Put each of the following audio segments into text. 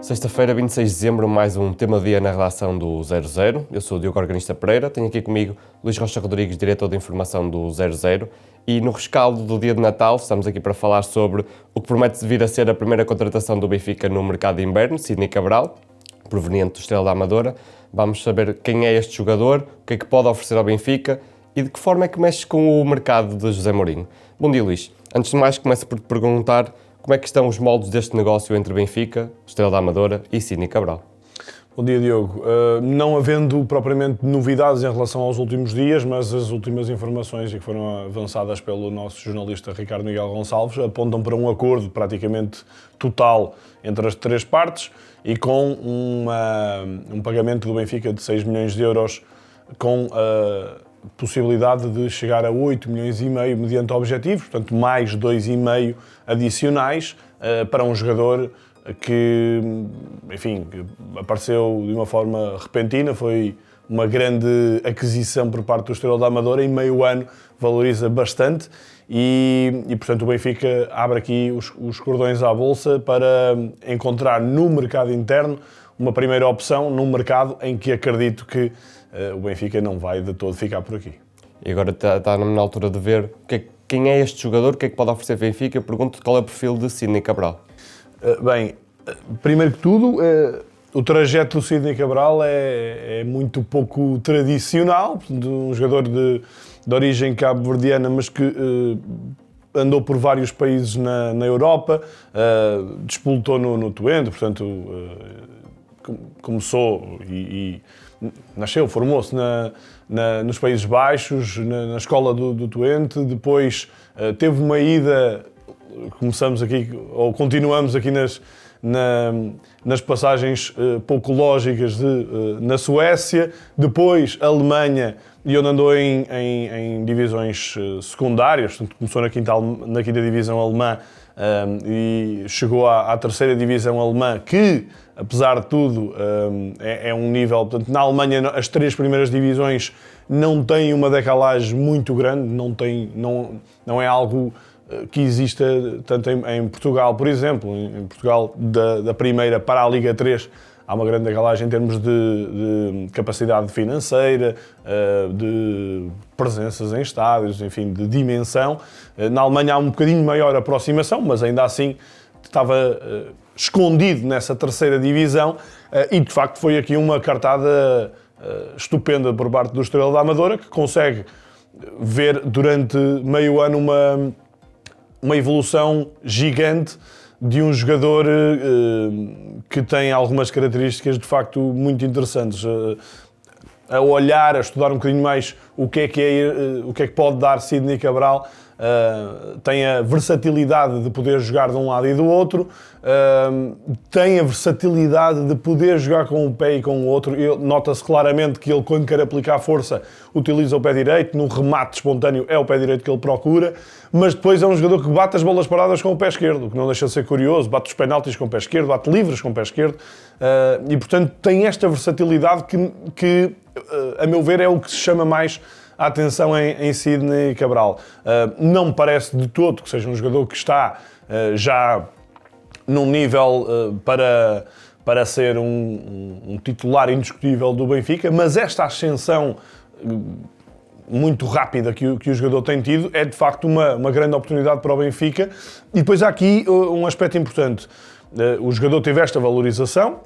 Sexta-feira, 26 de dezembro, mais um tema do dia na redação do 00. Eu sou o Diogo Organista Pereira, tenho aqui comigo Luís Rocha Rodrigues, diretor de informação do 00. E no rescaldo do dia de Natal, estamos aqui para falar sobre o que promete vir a ser a primeira contratação do Benfica no mercado de inverno, Sidney Cabral, proveniente do Estrela da Amadora. Vamos saber quem é este jogador, o que é que pode oferecer ao Benfica e de que forma é que mexe com o mercado de José Mourinho. Bom dia, Luís. Antes de mais, começo por te perguntar como é que estão os moldes deste negócio entre Benfica, Estrela da Amadora e Sidney Cabral. Bom dia, Diogo. Não havendo propriamente novidades em relação aos últimos dias, mas as últimas informações que foram avançadas pelo nosso jornalista Ricardo Miguel Gonçalves apontam para um acordo praticamente total entre as três partes e com um pagamento do Benfica de 6 milhões de euros com a possibilidade de chegar a 8 milhões e meio mediante objetivos, portanto mais 2,5 adicionais para um jogador que, enfim, apareceu de uma forma repentina, foi uma grande aquisição por parte do Estrela da Amadora, em meio ano valoriza bastante e portanto o Benfica abre aqui os cordões à bolsa para encontrar no mercado interno uma primeira opção num mercado em que acredito que o Benfica não vai de todo ficar por aqui. E agora está na altura de ver quem é este jogador, o que é que pode oferecer Benfica. Eu pergunto qual é o perfil de Sidney Cabral. Bem, primeiro que tudo, o trajeto do Sidney Cabral é muito pouco tradicional, um jogador de origem cabo-verdiana, mas que andou por vários países na Europa, disputou no Twente, portanto começou e nasceu, formou-se nos Países Baixos, na escola do Twente, depois teve uma ida, começamos aqui, ou continuamos aqui nas passagens pouco lógicas na Suécia, depois Alemanha, e onde andou em divisões secundárias, portanto começou na quinta divisão alemã e chegou à terceira divisão alemã, que apesar de tudo é um nível, portanto na Alemanha as três primeiras divisões não têm uma decalagem muito grande, não é algo que exista tanto em Portugal, por exemplo. Em Portugal, da primeira para a Liga 3, há uma grande decalagem em termos de capacidade financeira, de presenças em estádios, enfim, de dimensão. Na Alemanha há um bocadinho maior aproximação, mas ainda assim estava escondido nessa terceira divisão e, de facto, foi aqui uma cartada estupenda por parte do Estrela da Amadora, que consegue ver durante meio ano uma evolução gigante de um jogador que tem algumas características de facto muito interessantes. A olhar, a estudar um bocadinho mais o que é que pode dar Sidney Cabral, tem a versatilidade de poder jogar de um lado e do outro, tem a versatilidade de poder jogar com um pé e com o outro. Nota-se claramente que ele, quando quer aplicar força, utiliza o pé direito, no remate espontâneo é o pé direito que ele procura, mas depois é um jogador que bate as bolas paradas com o pé esquerdo, o que não deixa de ser curioso, bate os penaltis com o pé esquerdo, bate livres com o pé esquerdo, e portanto tem esta versatilidade que a meu ver, é o que se chama mais a atenção em Sidney Cabral. Não me parece de todo que seja um jogador que está já num nível para ser um titular indiscutível do Benfica, mas esta ascensão muito rápida que o jogador tem tido é de facto uma grande oportunidade para o Benfica. E depois há aqui um aspecto importante. O jogador teve esta valorização,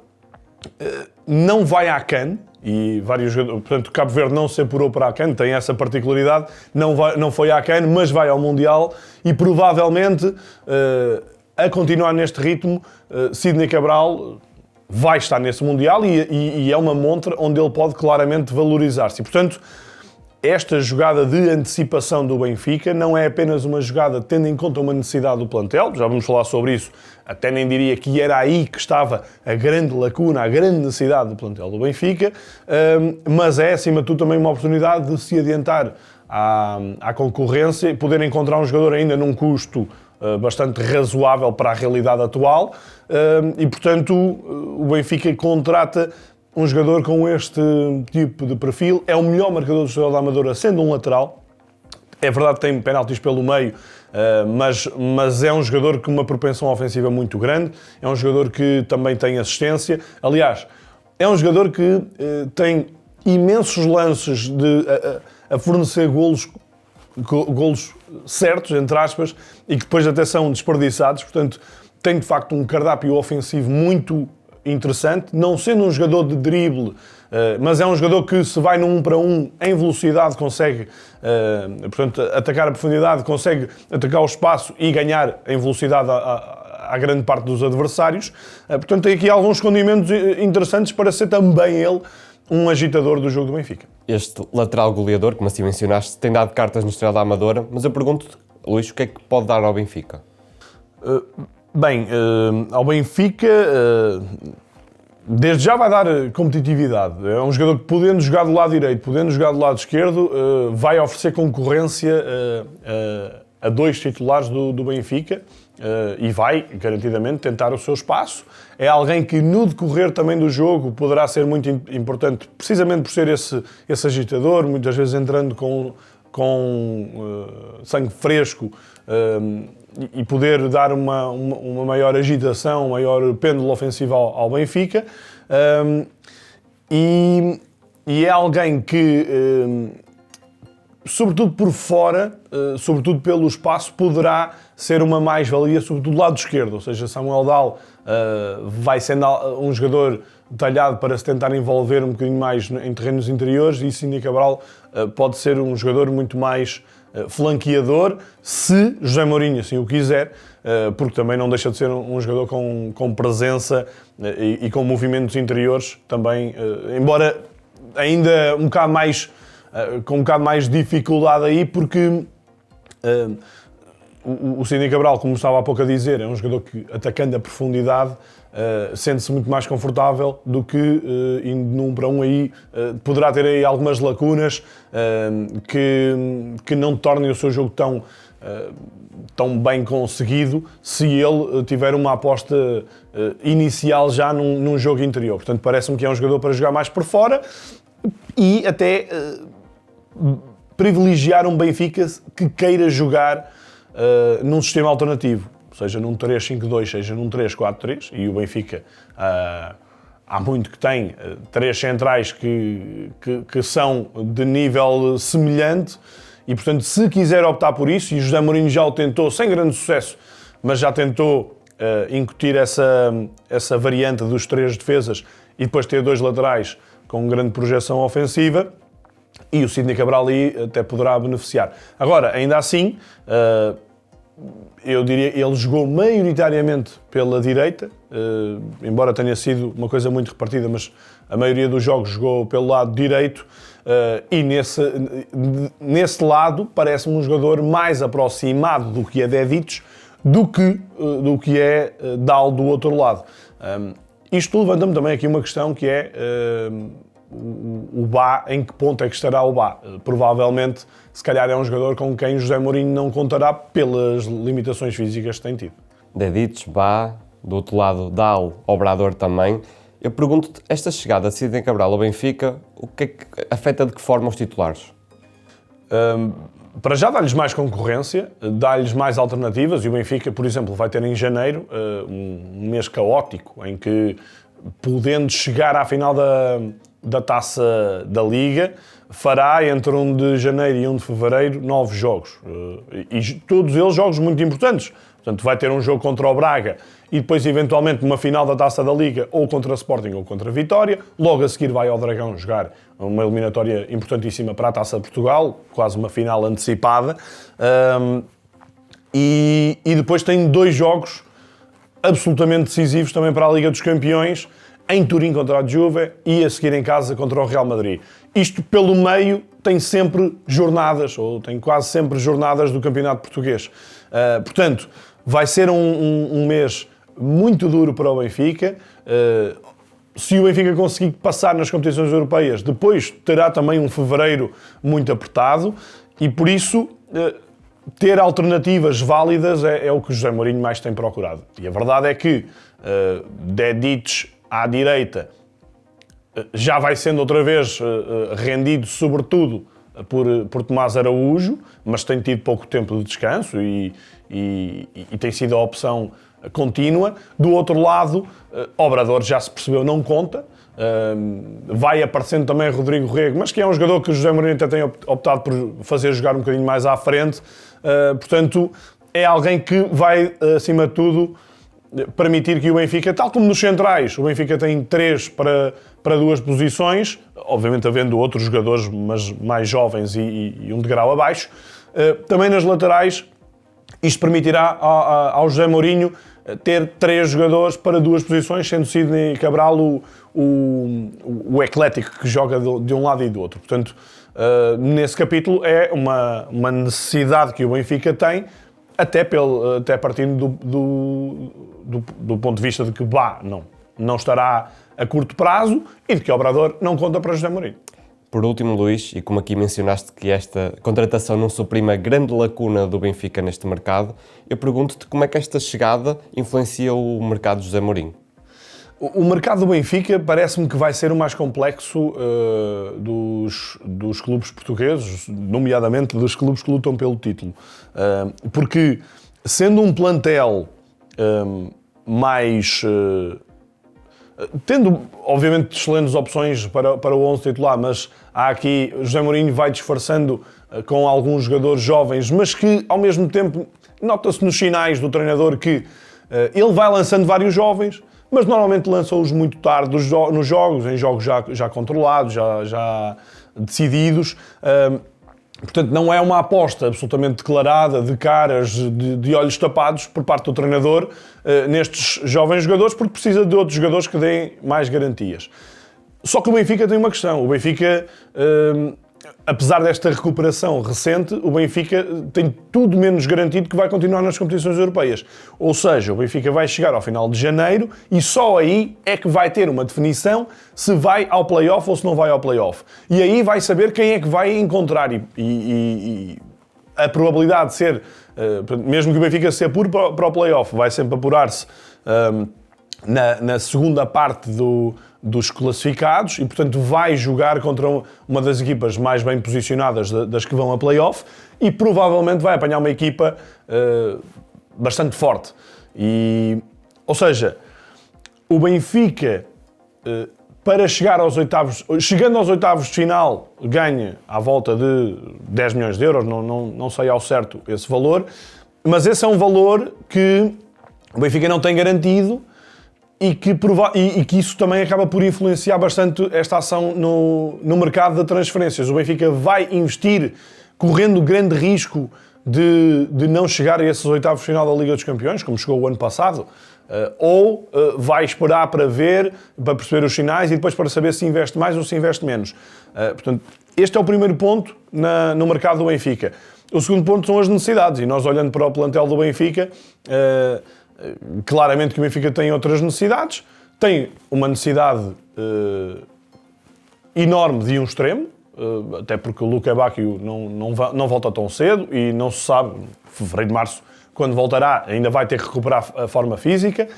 não vai à CAN, e vários jogadores, portanto, Cabo Verde não se apurou para a CAN, tem essa particularidade, não foi à CAN, mas vai ao Mundial e provavelmente, a continuar neste ritmo, Sidney Cabral vai estar nesse Mundial e é uma montra onde ele pode claramente valorizar-se. E, portanto, esta jogada de antecipação do Benfica não é apenas uma jogada tendo em conta uma necessidade do plantel, já vamos falar sobre isso, até nem diria que era aí que estava a grande lacuna, a grande necessidade do plantel do Benfica, mas é, acima de tudo, também uma oportunidade de se adiantar à concorrência e poder encontrar um jogador ainda num custo bastante razoável para a realidade atual e, portanto, o Benfica contrata um jogador com este tipo de perfil. É o melhor marcador do Estrela da Amadora, sendo um lateral. É verdade que tem penaltis pelo meio, mas é um jogador com uma propensão ofensiva muito grande, é um jogador que também tem assistência. Aliás, é um jogador que tem imensos lances a fornecer golos certos, entre aspas, e que depois até são desperdiçados. Portanto, tem de facto um cardápio ofensivo muito interessante, não sendo um jogador de drible, mas é um jogador que se vai no 1 para 1 em velocidade consegue, portanto, atacar a profundidade, consegue atacar o espaço e ganhar em velocidade à grande parte dos adversários. Portanto, tem aqui alguns condimentos interessantes para ser também ele um agitador do jogo do Benfica. Este lateral goleador, como assim mencionaste, tem dado cartas no Estrela da Amadora, mas eu pergunto-te, Luís, o que é que pode dar ao Benfica? Ao Benfica, desde já vai dar competitividade. É um jogador que, podendo jogar do lado direito, podendo jogar do lado esquerdo, vai oferecer concorrência a dois titulares do Benfica e vai, garantidamente, tentar o seu espaço. É alguém que, no decorrer também do jogo, poderá ser muito importante, precisamente por ser esse agitador, muitas vezes entrando com sangue fresco, e poder dar uma maior agitação, um maior pêndulo ofensivo ao Benfica. E é alguém que, sobretudo por fora, sobretudo pelo espaço, poderá ser uma mais-valia, sobretudo do lado esquerdo. Ou seja, Samuel Dahl vai sendo um jogador talhado para se tentar envolver um bocadinho mais em terrenos interiores, e Cíndia Cabral pode ser um jogador muito mais flanqueador, se José Mourinho assim o quiser, porque também não deixa de ser um jogador com presença e com movimentos interiores também, embora ainda com um bocado mais dificuldade aí, porque o Cíndia Cabral, como estava há pouco a dizer, é um jogador que, atacando a profundidade, sente-se muito mais confortável do que indo num para um aí, poderá ter aí algumas lacunas que não tornem o seu jogo tão bem conseguido se ele tiver uma aposta inicial já num jogo interior. Portanto, parece-me que é um jogador para jogar mais por fora e até privilegiar um Benfica que queira jogar num sistema alternativo, seja num 3-5-2, seja num 3-4-3, e o Benfica há muito que tem três centrais que são de nível semelhante, e portanto, se quiser optar por isso, e José Mourinho já o tentou sem grande sucesso, mas já tentou incutir essa variante dos três defesas e depois ter dois laterais com grande projeção ofensiva, e o Cíndia Cabral aí até poderá beneficiar. Agora, ainda assim, eu diria que ele jogou maioritariamente pela direita, embora tenha sido uma coisa muito repartida, mas a maioria dos jogos jogou pelo lado direito, e nesse lado parece-me um jogador mais aproximado do que é Dedić do que é Dahl do outro lado. Isto levanta-me também aqui uma questão que é o Bá, em que ponto é que estará o Bá? Provavelmente, se calhar é um jogador com quem José Mourinho não contará pelas limitações físicas que tem tido. Dedić, Bá, do outro lado Dahl, Obrador também. Eu pergunto-te, esta chegada de Cíndia Cabral ao Benfica, o que é que afeta de que forma os titulares? Para já dá-lhes mais concorrência, dá-lhes mais alternativas, e o Benfica, por exemplo, vai ter em janeiro um mês caótico, em que, podendo chegar à final da Taça da Liga, fará entre 1 de janeiro e 1 de fevereiro 9 jogos. E todos eles jogos muito importantes. Portanto, vai ter um jogo contra o Braga e depois, eventualmente, uma final da Taça da Liga, ou contra o Sporting ou contra a Vitória. Logo a seguir vai ao Dragão jogar uma eliminatória importantíssima para a Taça de Portugal, quase uma final antecipada. E depois tem 2 jogos absolutamente decisivos também para a Liga dos Campeões, em Turim contra a Juve e a seguir em casa contra o Real Madrid. Isto, pelo meio, tem sempre jornadas, ou tem quase sempre jornadas do Campeonato Português. Portanto, vai ser um mês muito duro para o Benfica. Se o Benfica conseguir passar nas competições europeias, depois terá também um fevereiro muito apertado, e por isso ter alternativas válidas é o que o José Mourinho mais tem procurado. E a verdade é que Dedić à direita já vai sendo outra vez rendido, sobretudo por Tomás Araújo, mas tem tido pouco tempo de descanso e tem sido a opção contínua. Do outro lado, Obrador já se percebeu, não conta. Vai aparecendo também Rodrigo Rego, mas que é um jogador que o José Mourinho até tem optado por fazer jogar um bocadinho mais à frente. Portanto, é alguém que vai, acima de tudo, permitir que o Benfica, tal como nos centrais, o Benfica tem 3 para 2 posições, obviamente havendo outros jogadores, mas mais jovens e um degrau abaixo. Também nas laterais, isto permitirá ao José Mourinho ter 3 jogadores para 2 posições, sendo Sidney Cabral o eclético que joga de um lado e do outro. Portanto, nesse capítulo é uma necessidade que o Benfica tem, até partindo do ponto de vista de que não estará a curto prazo e de que o Obrador não conta para José Mourinho. Por último, Luís, e como aqui mencionaste que esta contratação não suprime a grande lacuna do Benfica neste mercado, eu pergunto-te como é que esta chegada influencia o mercado de José Mourinho. O mercado do Benfica parece-me que vai ser o mais complexo dos clubes portugueses, nomeadamente dos clubes que lutam pelo título. Porque, sendo um plantel mais... tendo, obviamente, excelentes opções para o 11 titular, mas há aqui, José Mourinho vai disfarçando com alguns jogadores jovens, mas que, ao mesmo tempo, nota-se nos sinais do treinador que ele vai lançando vários jovens, mas normalmente lança-os muito tarde nos jogos, em jogos já controlados, já decididos. Portanto, não é uma aposta absolutamente declarada, de caras, de olhos tapados, por parte do treinador nestes jovens jogadores, porque precisa de outros jogadores que deem mais garantias. Só que o Benfica tem uma questão. O Benfica, apesar desta recuperação recente, o Benfica tem tudo menos garantido que vai continuar nas competições europeias. Ou seja, o Benfica vai chegar ao final de janeiro e só aí é que vai ter uma definição se vai ao play-off ou se não vai ao play-off. E aí vai saber quem é que vai encontrar e a probabilidade de ser, mesmo que o Benfica se apure para o play-off, vai sempre apurar-se na segunda parte dos classificados e, portanto, vai jogar contra uma das equipas mais bem posicionadas das que vão a play-off e provavelmente vai apanhar uma equipa bastante forte. Ou seja, o Benfica, para chegando aos oitavos de final, ganha à volta de 10 milhões de euros, não sei ao certo esse valor, mas esse é um valor que o Benfica não tem garantido e que isso também acaba por influenciar bastante esta ação no mercado de transferências. O Benfica vai investir correndo grande risco de não chegar a esses oitavos de final da Liga dos Campeões, como chegou o ano passado, ou vai esperar para ver, para perceber os sinais e depois para saber se investe mais ou se investe menos. Portanto, este é o primeiro ponto no mercado do Benfica. O segundo ponto são as necessidades, e nós, olhando para o plantel do Benfica, claramente que o Benfica tem outras necessidades. Tem uma necessidade enorme de um extremo, até porque o Luca Bacchio não volta tão cedo e não se sabe, fevereiro, março, quando voltará, ainda vai ter que recuperar a forma física.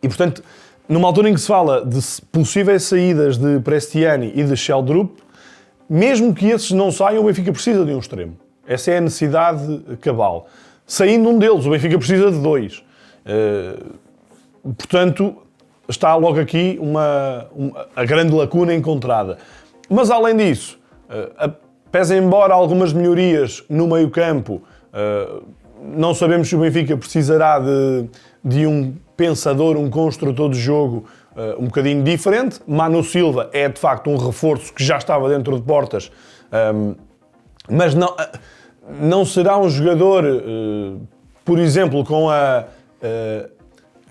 E, portanto, numa altura em que se fala de possíveis saídas de Prestiani e de Sheldrup, mesmo que esses não saiam, o Benfica precisa de um extremo. Essa é a necessidade cabal. Saindo um deles, o Benfica precisa de 2. Portanto, está logo aqui a grande lacuna encontrada. Mas, além disso, pese embora algumas melhorias no meio-campo, não sabemos se o Benfica precisará de um pensador, um construtor de jogo um bocadinho diferente. Manu Silva é, de facto, um reforço que já estava dentro de portas, mas não será um jogador, por exemplo, com a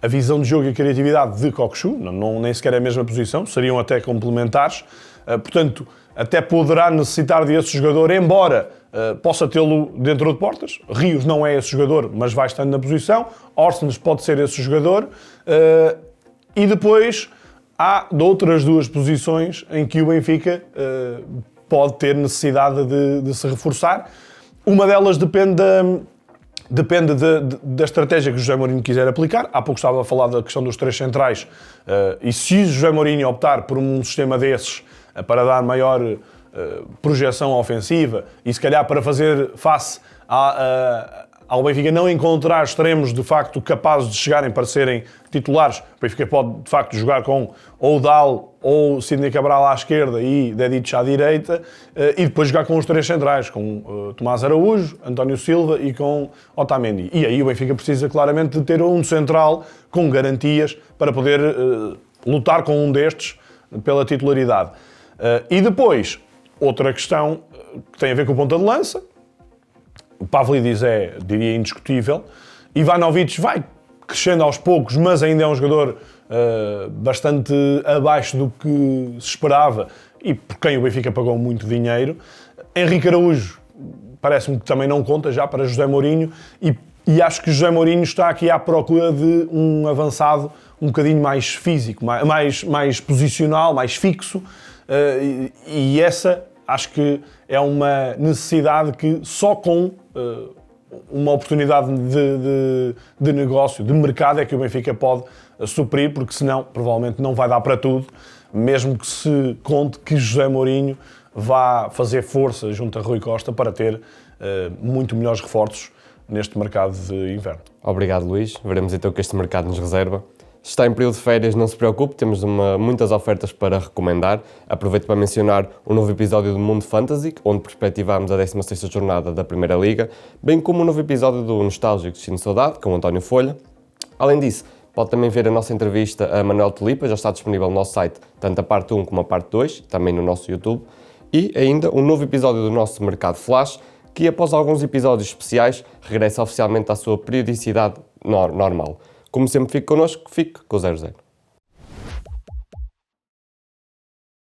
visão de jogo e a criatividade de Cockchu, nem sequer é a mesma posição, seriam até complementares. Portanto, até poderá necessitar desse jogador, embora possa tê-lo dentro de portas. Rios não é esse jogador, mas vai estando na posição. Orsnes pode ser esse jogador. E depois há de outras 2 posições em que o Benfica pode ter necessidade de se reforçar. Uma delas depende da estratégia que o José Mourinho quiser aplicar. Há pouco estava a falar da questão dos 3 centrais. E se o José Mourinho optar por um sistema desses para dar maior projeção ofensiva e se calhar para fazer face ao Benfica não encontrar extremos de facto capazes de chegarem para serem titulares, o Benfica pode de facto jogar com ou Dal ou Sidney Cabral à esquerda e Dedić à direita, e depois jogar com os 3 centrais, com Tomás Araújo, António Silva e com Otamendi. E aí o Benfica precisa claramente de ter um central com garantias para poder lutar com um destes pela titularidade. E depois, outra questão que tem a ver com o ponta de lança. O Pavlidis diria, indiscutível. Ivanovic vai crescendo aos poucos, mas ainda é um jogador bastante abaixo do que se esperava e por quem o Benfica pagou muito dinheiro. Henrique Araújo parece-me que também não conta já para José Mourinho e acho que José Mourinho está aqui à procura de um avançado um bocadinho mais físico, mais posicional, mais fixo, e essa acho que é uma necessidade que só com uma oportunidade de negócio, de mercado, é que o Benfica pode suprir, porque senão provavelmente não vai dar para tudo, mesmo que se conte que José Mourinho vá fazer força junto a Rui Costa para ter muito melhores reforços neste mercado de inverno. Obrigado, Luís. Veremos então o que este mercado nos reserva. Se está em período de férias, não se preocupe, temos muitas ofertas para recomendar. Aproveito para mencionar um novo episódio do Mundo Fantasy, onde perspectivamos a 16ª jornada da Primeira Liga, bem como um novo episódio do Nostálgico Destino Saudade, com o António Folha. Além disso, pode também ver a nossa entrevista a Manuel Tulipa, já está disponível no nosso site, tanto a parte 1 como a parte 2, também no nosso YouTube. E ainda um novo episódio do nosso Mercado Flash, que após alguns episódios especiais, regressa oficialmente à sua periodicidade normal. Como sempre, fique connosco, fique com o 00.